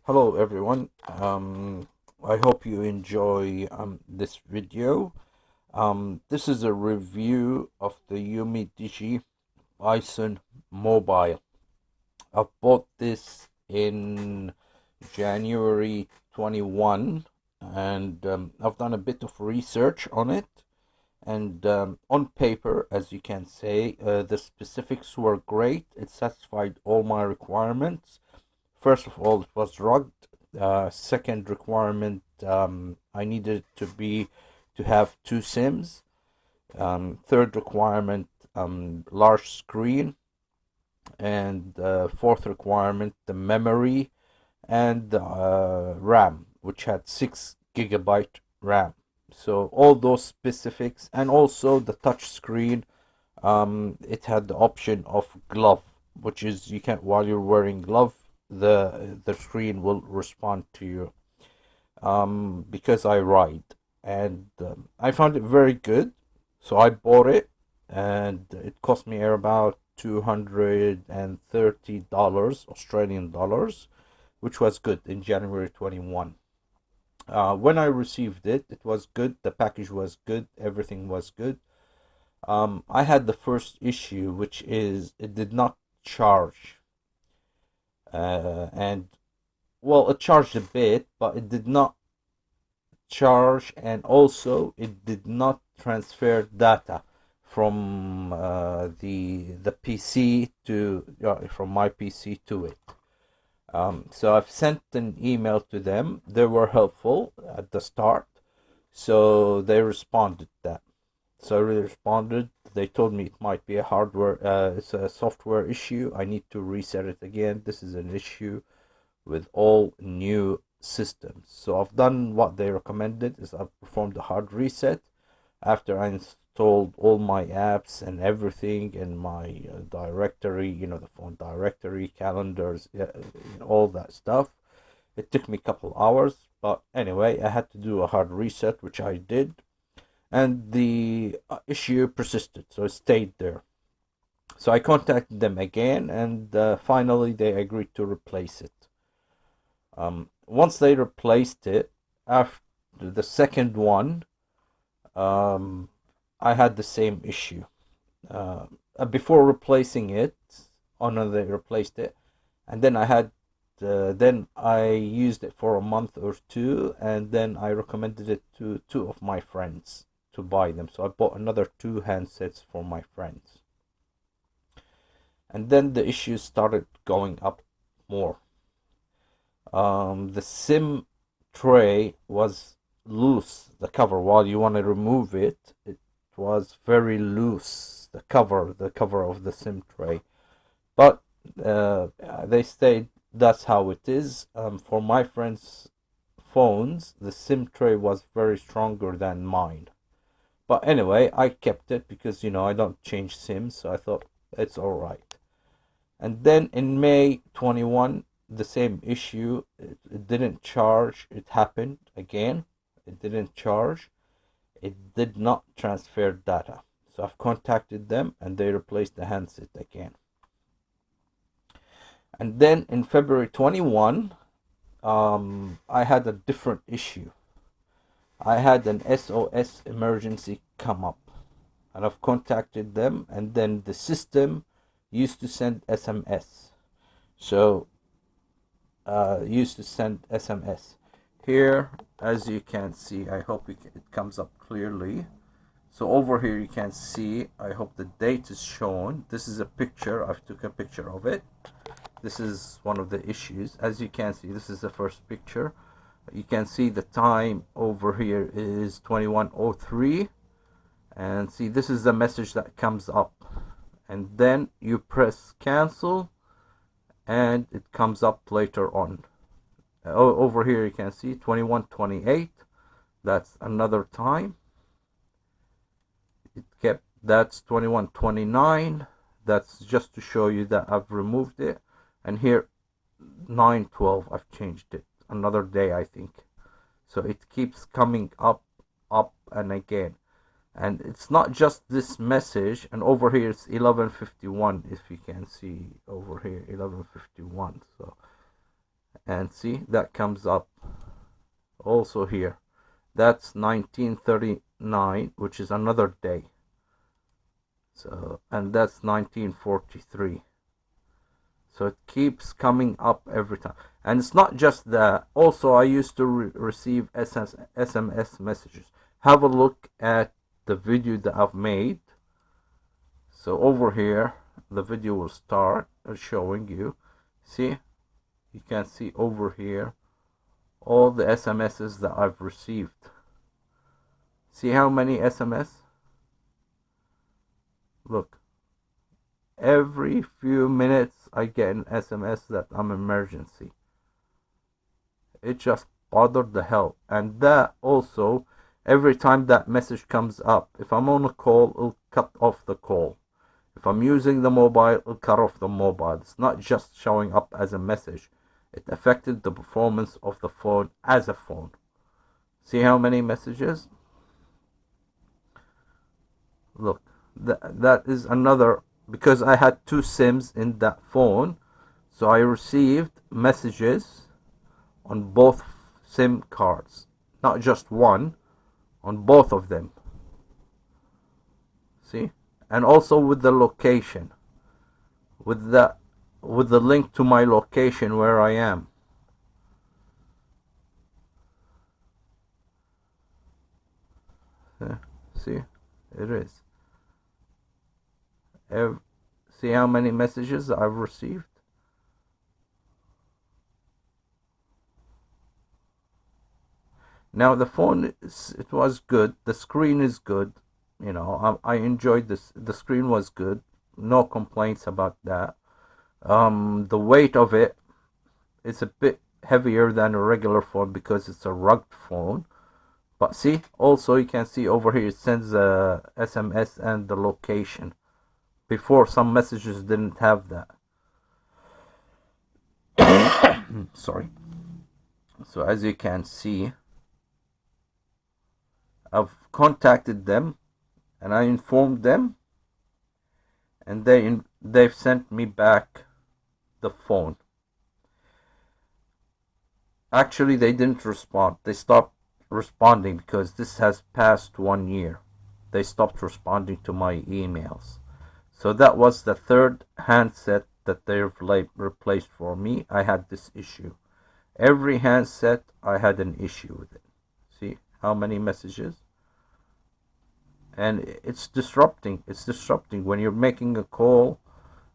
Hello everyone. I hope you enjoy this video. This is a review of the Umidigi Bison mobile. I bought this in January 21 and I've done a bit of research on it. And on paper, as you can say, the specifics were great. It satisfied all my requirements. First of all, it was rugged. Second requirement, I needed to have two SIMs. Third requirement, large screen, and fourth requirement, the memory and RAM, which had 6 GB RAM. So all those specifics, and also the touch screen. It had the option of glove, which is you can, while you're wearing glove, the screen will respond to you. Because I ride, and I found it very good, so I bought it, and it cost me about $230 Australian dollars, which was good in January 21. When I received it, it was good. The package was good. Everything was good. I had the first issue, which is it did not charge. And well, it charged a bit, but it did not charge, and also it did not transfer data from the PC to from my PC to it. So I've sent an email to them. They were helpful at the start, so they responded that. So I responded. They told me it might be a hardware, it's a software issue. I need to reset it again. This is an issue with all new systems. So I've done what they recommended. Is I've performed a hard reset after I installed all my apps and everything in my directory. The phone directory, calendars, all that stuff. It took me a couple hours, but anyway, I had to do a hard reset, which I did, and the issue persisted, so it stayed there. So I contacted them again, and finally they agreed to replace it. Once they replaced it, after the second one, I had the same issue. Before replacing it, oh no, they replaced it, and then I used it for a month or two, and then I recommended it to two of my friends to buy them. So I bought another two handsets for my friends, and then the issues started going up more. The SIM tray was loose. The cover, while you want to remove it, it was very loose. The cover of the SIM tray. But they stayed. That's how it is. For my friends' phones, the SIM tray was very stronger than mine. But anyway, I kept it because I don't change SIMs, so I thought it's all right. And then in May 21, the same issue. It didn't charge. It happened again. It didn't charge. It did not transfer data. So I've contacted them, and they replaced the handset again. And then in February 21, I had a different issue. I had an SOS emergency come up, and I've contacted them, and then the system used to send SMS. So used to send SMS. Here, as you can see, I hope it comes up clearly. So over here you can see, I hope the date is shown. This is a picture. I've took a picture of it. This is one of the issues. As you can see, this is the first picture. You can see the time over here is 21:03, and see, this is the message that comes up, and then you press cancel, and it comes up later on. Over here you can see 21:28. That's another time. That's 21:29. That's just to show you that I've removed it. And here 9:12, I've changed it another day, I think. So it keeps coming up and again, and it's not just this message. And over here it's 11:51, if you can see over here 11:51. So, and see that comes up also here. That's 1939, which is another day. So, and that's 1943. So it keeps coming up every time. And it's not just that. Also, I used to receive SMS messages. Have a look at the video that I've made. So over here, the video will start showing you. See, you can see over here all the SMSs that I've received. See how many SMS? Look, every few minutes I get an SMS that I'm emergency. It just bothered the hell. And that also, every time that message comes up, if I'm on a call, it'll cut off the call. If I'm using the mobile, it'll cut off the mobile. It's not just showing up as a message. It affected the performance of the phone as a phone. See how many messages? Look, that is another, because I had two SIMs in that phone, so I received messages on both SIM cards, not just one, on both of them. See? And also with the location, with the link to my location where I am. See, it is. See how many messages I've received? Now the phone it was good. The screen is good. You know, I enjoyed this. The screen was good. No complaints about that. The weight of it is a bit heavier than a regular phone because it's a rugged phone. But see, also you can see over here it sends a SMS and the location. Before, some messages didn't have that. Sorry. So as you can see, I've contacted them and I informed them, and they've sent me back the phone. Actually, they didn't respond. They stopped responding because this has passed 1 year. They stopped responding to my emails. So that was the third handset that they've replaced for me. I had this issue. Every handset I had an issue with it. See how many messages? And it's disrupting. It's disrupting. When you're making a call,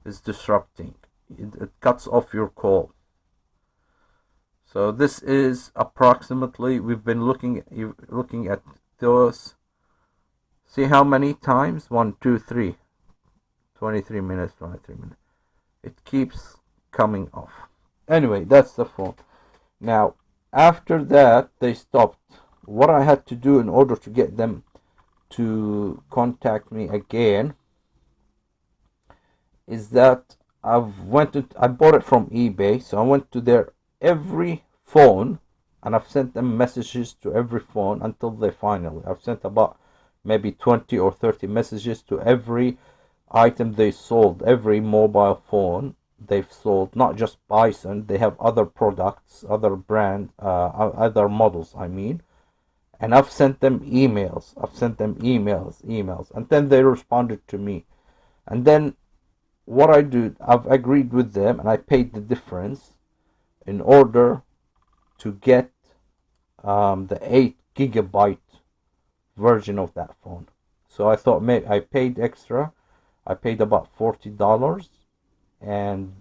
it's disrupting. It cuts off your call. So this is approximately, we've been looking at those. See how many times? 1, 2, 3. 23 minutes, 23 minutes. It keeps coming off. Anyway, that's the phone. Now, after that, they stopped. What I had to do in order to get them to contact me again is that I bought it from eBay, so I went to their every phone and I've sent them messages to every phone until they finally. I've sent about maybe 20 or 30 messages to every item they sold, every mobile phone they've sold, not just Bison. They have other products, other brand, other models, I mean. And I've sent them emails. Emails. And then they responded to me. And then what I do, I've agreed with them and I paid the difference in order to get the 8 GB version of that phone. So I thought, maybe I paid extra. I paid about $40, and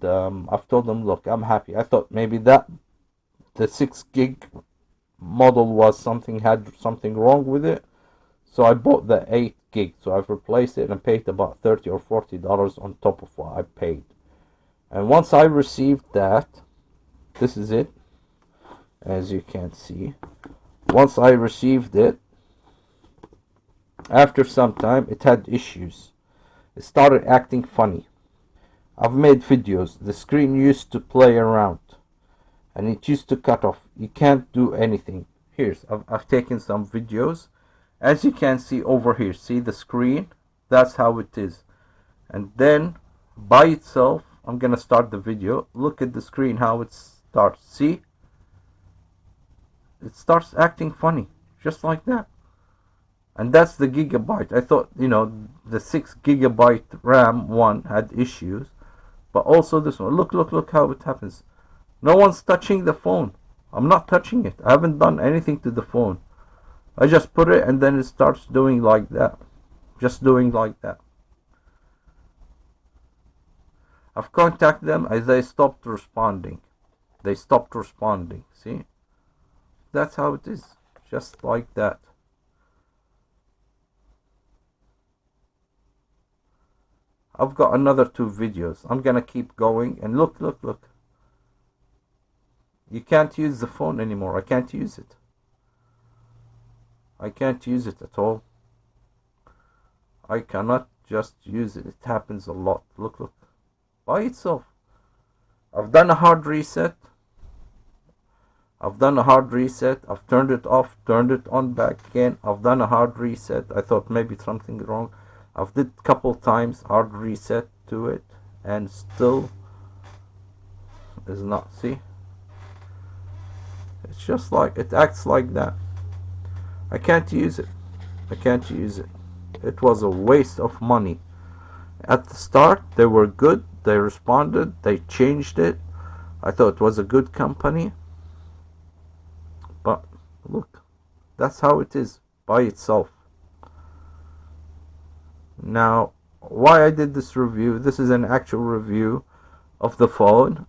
I've told them, look, I'm happy. I thought maybe that the 6 GB model had something wrong with it, so I bought the 8 GB. So I've replaced it and paid about $30 or $40 on top of what I paid. And once I received that, this is it, as you can see. Once I received it, after some time, it had issues. It started acting funny. I've made videos. The screen used to play around and it used to cut off. You can't do anything. I've taken some videos. As you can see over here, see the screen? That's how it is. And then by itself, I'm gonna start the video. Look at the screen, how it's starts, see, it starts acting funny, just like that. And that's the gigabyte. I thought, the 6 GB RAM one had issues, but also this one. Look how it happens. No one's touching the phone. I'm not touching it. I haven't done anything to the phone. I just put it and then it starts doing like that. Just doing like that. I've contacted them and they stopped responding. They stopped responding. See? That's how it is. Just like that. I've got another 2 videos. I'm gonna keep going and look. You can't use the phone anymore. I can't use it. I can't use it at all. I cannot just use it. It happens a lot. Look. By itself. I've done a hard reset. I've turned it off, turned it on back again. I've done a hard reset. I thought maybe something wrong. I've did a couple times hard reset to it and still is not. See? It's just like, it acts like that. I can't use it. It was a waste of money. At the start, they were good. They responded. They changed it. I thought it was a good company. But look, that's how it is by itself. Now, why I did this review, this is an actual review of the phone.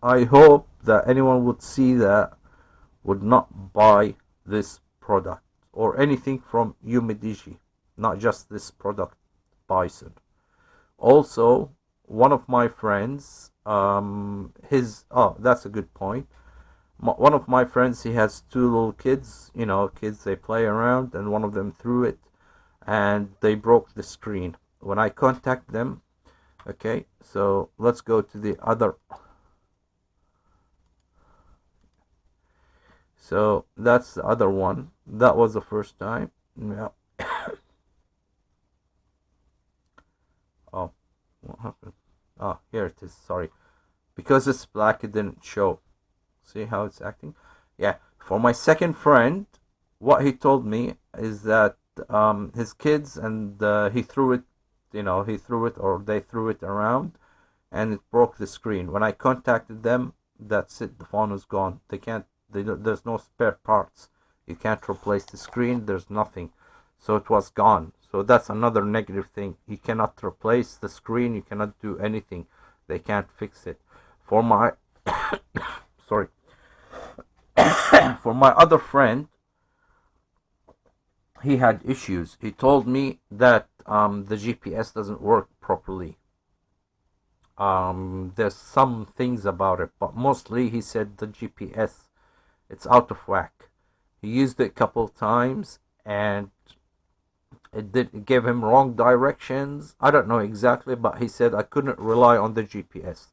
I hope that anyone would see that would not buy this product or anything from Umidigi, not just this product, Bison. Also, one of my friends, that's a good point. One of my friends, he has 2 little kids, kids, they play around, and one of them threw it and they broke the screen. When I contact them, okay, so let's go to the other. So that's the other one. That was the first time. Yeah. Oh, what happened? Oh, here it is. Sorry. Because it's black, it didn't show. See how it's acting? Yeah. For my second friend, what he told me is that his kids and he threw it, or they threw it around and it broke the screen. When I contacted them, that's it. The phone is gone. There's no spare parts. You can't replace the screen. There's nothing. So it was gone. So that's another negative thing. You cannot replace the screen. You cannot do anything. They can't fix it. For my sorry. For my other friend, he had issues. He told me that the GPS doesn't work properly. There's some things about it, but mostly he said the GPS, it's out of whack. He used it a couple times and it gave him wrong directions. I don't know exactly, but he said I couldn't rely on the GPS.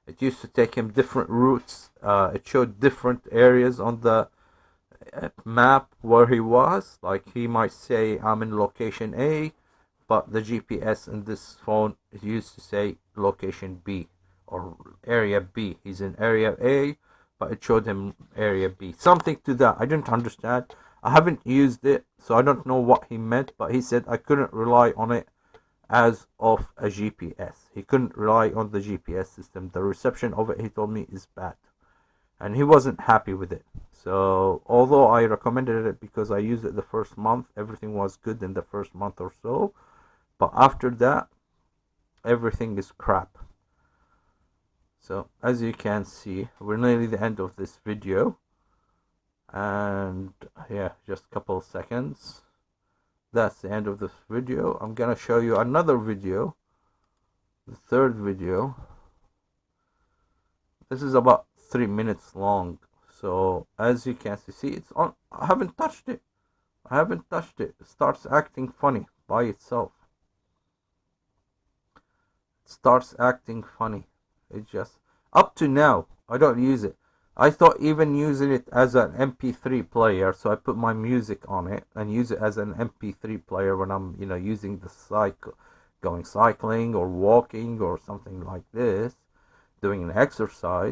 It used to take him different routes. It showed different areas on the map where he was. Like he might say I'm in location A, but the GPS in this phone, it used to say location B or area B. He's in area A, but it showed him area B. Something to that. I didn't understand. I haven't used it, so I don't know what he meant, but he said I couldn't rely on it as of a GPS. He couldn't rely on the GPS system. The reception of it, he told me, is bad. And he wasn't happy with it. So, although I recommended it because I used it the first month, everything was good in the first month or so. But after that, everything is crap. So, as you can see, we're nearly the end of this video. And yeah, just a couple of seconds. That's the end of this video. I'm gonna show you another video, the third video. This is about 3 minutes long. So as you can see, it's on. I haven't touched it. It starts acting funny by itself. It just, up to now, I don't use it. I thought even using it as an MP3 player, so I put my music on it and use it as an MP3 player when I'm, using the cycle, going cycling or walking or something like this. doing an exercise,